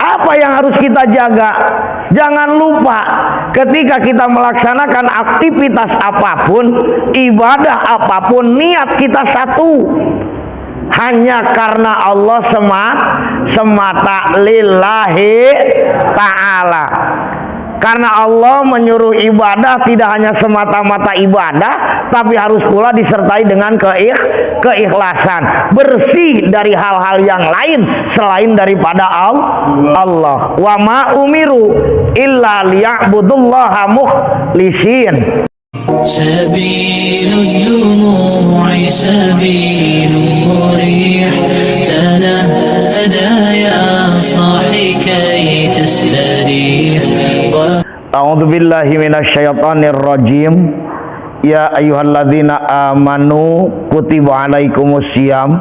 Apa yang harus kita jaga? Jangan lupa ketika kita melaksanakan aktivitas apapun, ibadah apapun, niat kita satu, hanya karena Allah semata lillahi ta'ala. Karena Allah menyuruh ibadah tidak hanya semata-mata ibadah, tapi harus pula disertai dengan keikhlasan, bersih dari hal-hal yang lain selain daripada Allah. Wa ma umiru illa liya'budullaha mukhlishin. Sabilud dumu'i sabilun murih, tanahada ya sahi kay tastarih. A'udzu billahi minasyaitonir rajim. Ya ayyuhalladzina amanu kutiba alaikumusiyam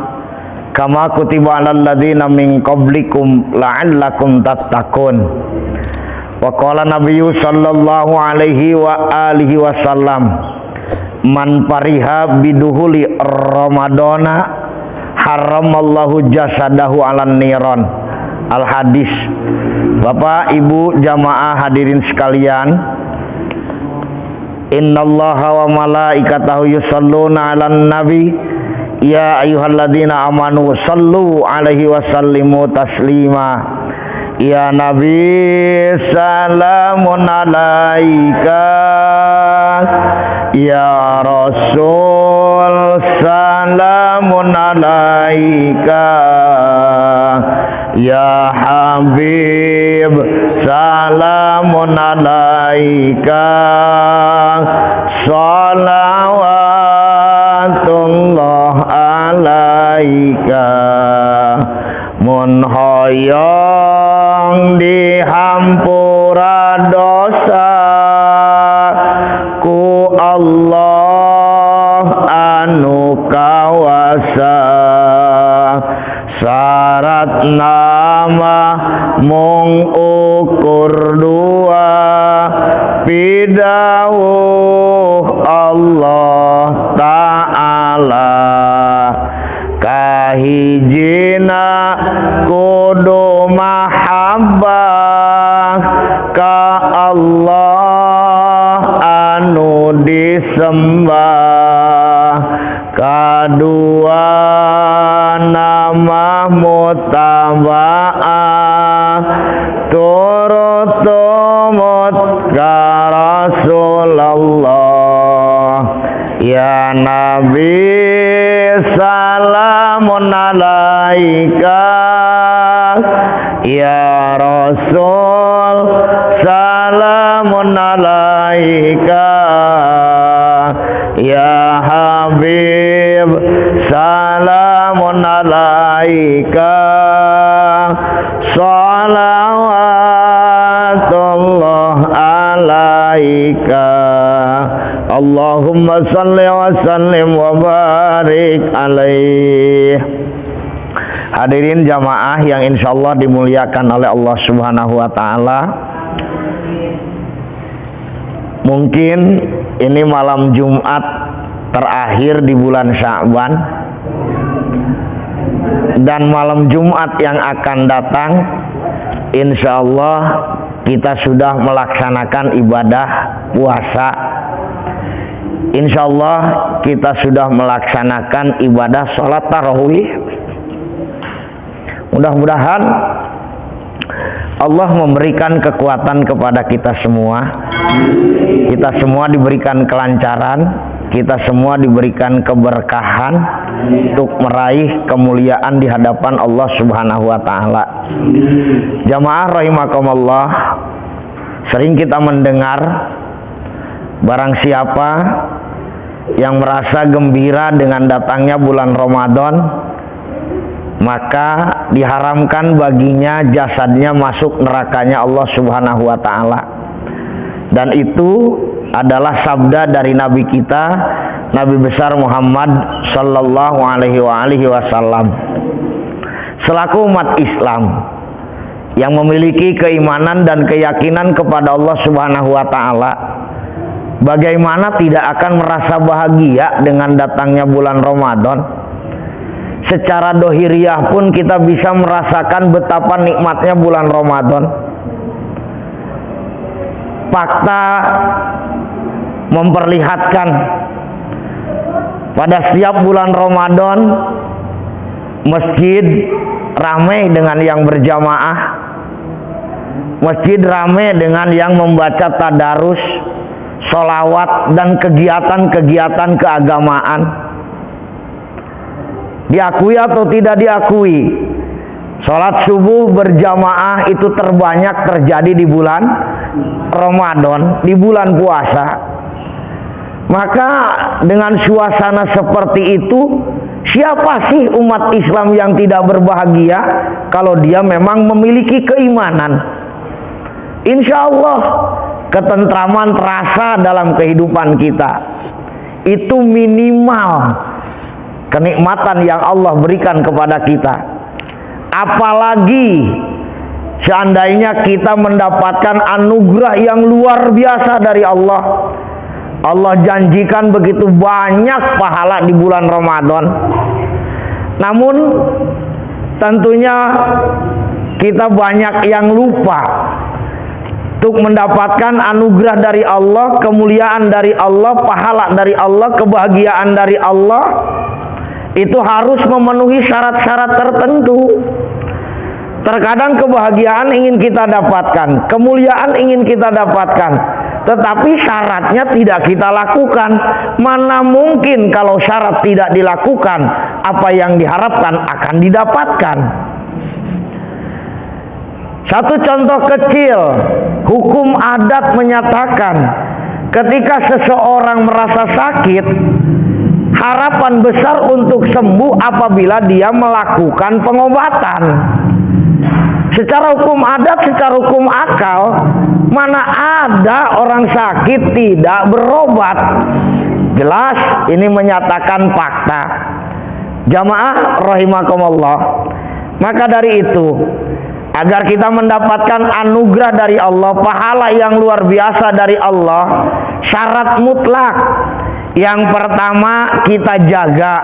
kama kutiba alal ladzina min qablikum la'allakum tattaqun. Wa qala nabiyyu sallallahu alaihi wa alihi wasallam, man pariha biduhuli ramadana haramallahu jasadahu alan niran. Al hadis. Bapak, Ibu, jamaah hadirin sekalian, innallaha wa malaikatahu yusholluna 'alan nabi ya ayyuhalladzina amanu shallu 'alaihi wa sallimu taslima. Ya nabi salamun 'alaika, ya rasul salamun 'alaika, ya habib salamun 'alaika, shalawatullah 'alaika. Mun hoyong dihampura dosa ku Allah anu kawasa, syarat nama mung ukur dua, pidawuh Allah Ta'ala. Kahijina kudu mahabbah ka Allah anu disembah, kadua nama mutaba'ah turut-tumut ka Rasulullah. Ya Nabi salamun 'alaika, ya Rasul salamun 'alaika, ya Habib salamun 'alaika, shalawatullah 'alaika. Allahumma salli wa sallim wa barik alaih. Hadirin jamaah yang insyaallah dimuliakan oleh Allah Subhanahu wa Ta'ala, mungkin ini malam Jumat terakhir di bulan Sya'ban, dan malam Jumat yang akan datang insyaallah kita sudah melaksanakan ibadah puasa. Insyaallah kita sudah melaksanakan ibadah sholat tarawih. Mudah-mudahan Allah memberikan kekuatan kepada kita semua. Kita semua diberikan kelancaran, kita semua diberikan keberkahan untuk meraih kemuliaan di hadapan Allah Subhanahu wa Ta'ala. Jamaah rahimakumullah, sering kita mendengar barang siapa yang merasa gembira dengan datangnya bulan Ramadan, maka diharamkan baginya jasadnya masuk nerakanya Allah Subhanahu wa Ta'ala. Dan itu adalah sabda dari Nabi kita, Nabi besar Muhammad sallallahu alaihi wasallam. Selaku umat Islam yang memiliki keimanan dan keyakinan kepada Allah Subhanahu wa Ta'ala, bagaimana tidak akan merasa bahagia dengan datangnya bulan Ramadan? secara dohiriyah pun kita bisa merasakan betapa nikmatnya bulan Ramadan. Fakta memperlihatkan pada setiap bulan Ramadan masjid ramai dengan yang berjamaah, masjid ramai dengan yang membaca tadarus, sholawat, dan kegiatan-kegiatan keagamaan. Diakui atau tidak diakui, sholat subuh berjamaah itu terbanyak terjadi di bulan Ramadan, di bulan puasa. Maka dengan suasana seperti itu, siapa sih umat Islam yang tidak berbahagia kalau dia memang memiliki keimanan? Insya Allah ketentraman terasa dalam kehidupan kita. Itu minimal kenikmatan yang Allah berikan kepada kita. Apalagi seandainya kita mendapatkan anugerah yang luar biasa dari Allah. Allah janjikan begitu banyak pahala di bulan Ramadan. Namun tentunya kita banyak yang lupa untuk mendapatkan anugerah dari Allah, kemuliaan dari Allah, pahala dari Allah, kebahagiaan dari Allah. Itu harus memenuhi syarat-syarat tertentu. Terkadang kebahagiaan ingin kita dapatkan, kemuliaan ingin kita dapatkan, tetapi syaratnya tidak kita lakukan. Mana mungkin kalau syarat tidak dilakukan, apa yang diharapkan akan didapatkan. Satu contoh kecil, hukum adat menyatakan ketika seseorang merasa sakit, harapan besar untuk sembuh apabila dia melakukan pengobatan. Secara hukum adat, secara hukum akal, mana ada orang sakit tidak berobat? Jelas ini menyatakan fakta. Jamaah rahimakumullah. Maka dari itu, agar kita mendapatkan anugerah dari Allah, pahala yang luar biasa dari Allah, syarat mutlak yang pertama, kita jaga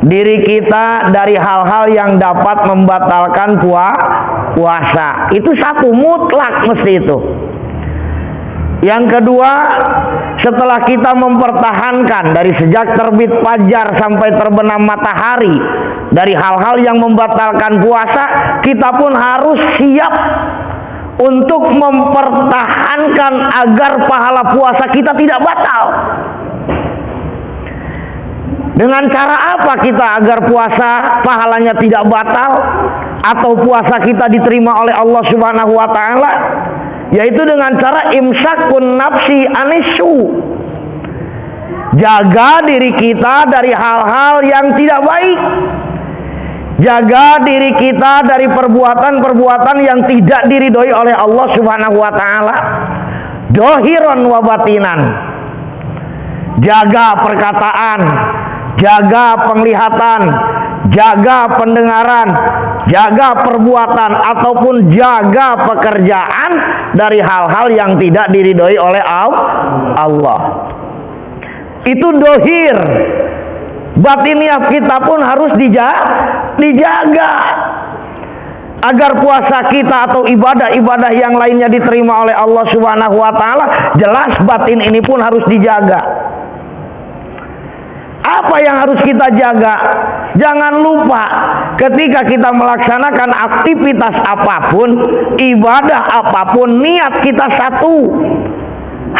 diri kita dari hal-hal yang dapat membatalkan puasa. Itu satu, mutlak mesti itu. Yang kedua, setelah kita mempertahankan dari sejak terbit fajar sampai terbenam matahari dari hal-hal yang membatalkan puasa, kita pun harus siap untuk mempertahankan agar pahala puasa kita tidak batal. Dengan cara apa kita agar puasa pahalanya tidak batal atau puasa kita diterima oleh Allah Subhanahu wa taala? Yaitu dengan cara imsakun nafsi anisu. Jaga diri kita dari hal-hal yang tidak baik. Jaga diri kita dari perbuatan-perbuatan yang tidak diridhoi oleh Allah Subhanahu wa taala. Dohiron wa batinan. Jaga perkataan, jaga penglihatan, jaga pendengaran, jaga perbuatan ataupun jaga pekerjaan dari hal-hal yang tidak diridhoi oleh Allah. Itu dohir. Batiniah kita pun harus dijaga agar puasa kita atau ibadah-ibadah yang lainnya diterima oleh Allah Subhanahu wa taala. Jelas batin ini pun harus dijaga. Apa yang harus kita jaga? Jangan lupa ketika kita melaksanakan aktivitas apapun, ibadah apapun, niat kita satu,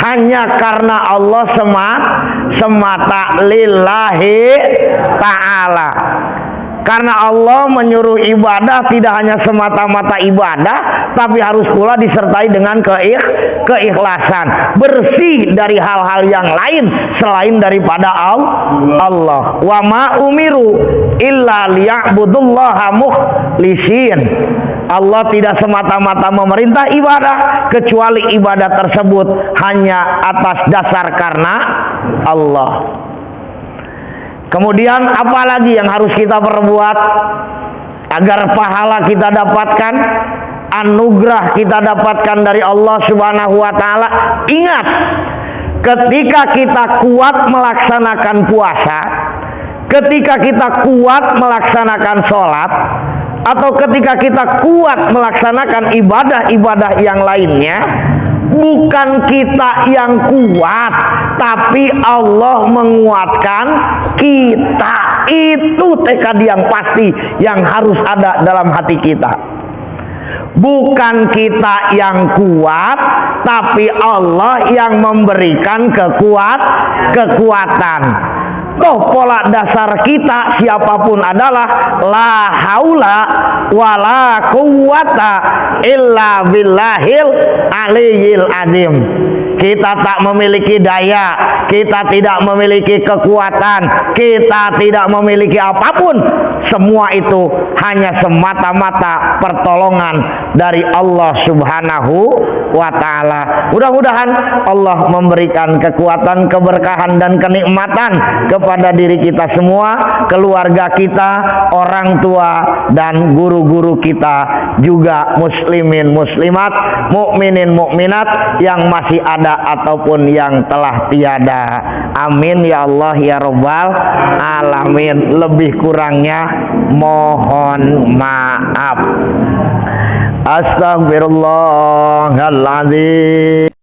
hanya karena Allah semata lillahi ta'ala. Karena Allah menyuruh ibadah tidak hanya semata-mata ibadah, tapi harus pula disertai dengan keikhlasan, bersih dari hal-hal yang lain selain daripada Allah. Wa ma umiru illa liya'budullaha mukhlisin. Allah tidak semata-mata memerintah ibadah, kecuali ibadah tersebut hanya atas dasar karena Allah. Kemudian apalagi yang harus kita perbuat agar pahala kita dapatkan, anugerah kita dapatkan dari Allah Subhanahu wa taala? Ingat, ketika kita kuat melaksanakan puasa, ketika kita kuat melaksanakan sholat, atau ketika kita kuat melaksanakan ibadah-ibadah yang lainnya, bukan kita yang kuat, tapi Allah menguatkan kita. Itu tekad yang pasti yang harus ada dalam hati kita. Bukan kita yang kuat, tapi Allah yang memberikan kekuatan. Toh pola dasar kita siapapun adalah la haula wala quwata illa billahil aliyil azim. Kita tak memiliki daya, kita tidak memiliki kekuatan, kita tidak memiliki apapun. Semua itu hanya semata-mata pertolongan dari Allah Subhanahu wa ta'ala. Mudah-mudahan Allah memberikan kekuatan, keberkahan, dan kenikmatan kepada diri kita semua, keluarga kita, orang tua, dan guru-guru kita, juga muslimin muslimat, mukminin mukminat yang masih ada ataupun yang telah tiada. Amin ya Allah ya Rabbal alamin. Lebih kurangnya mohon maaf. Astagfirullahaladzim.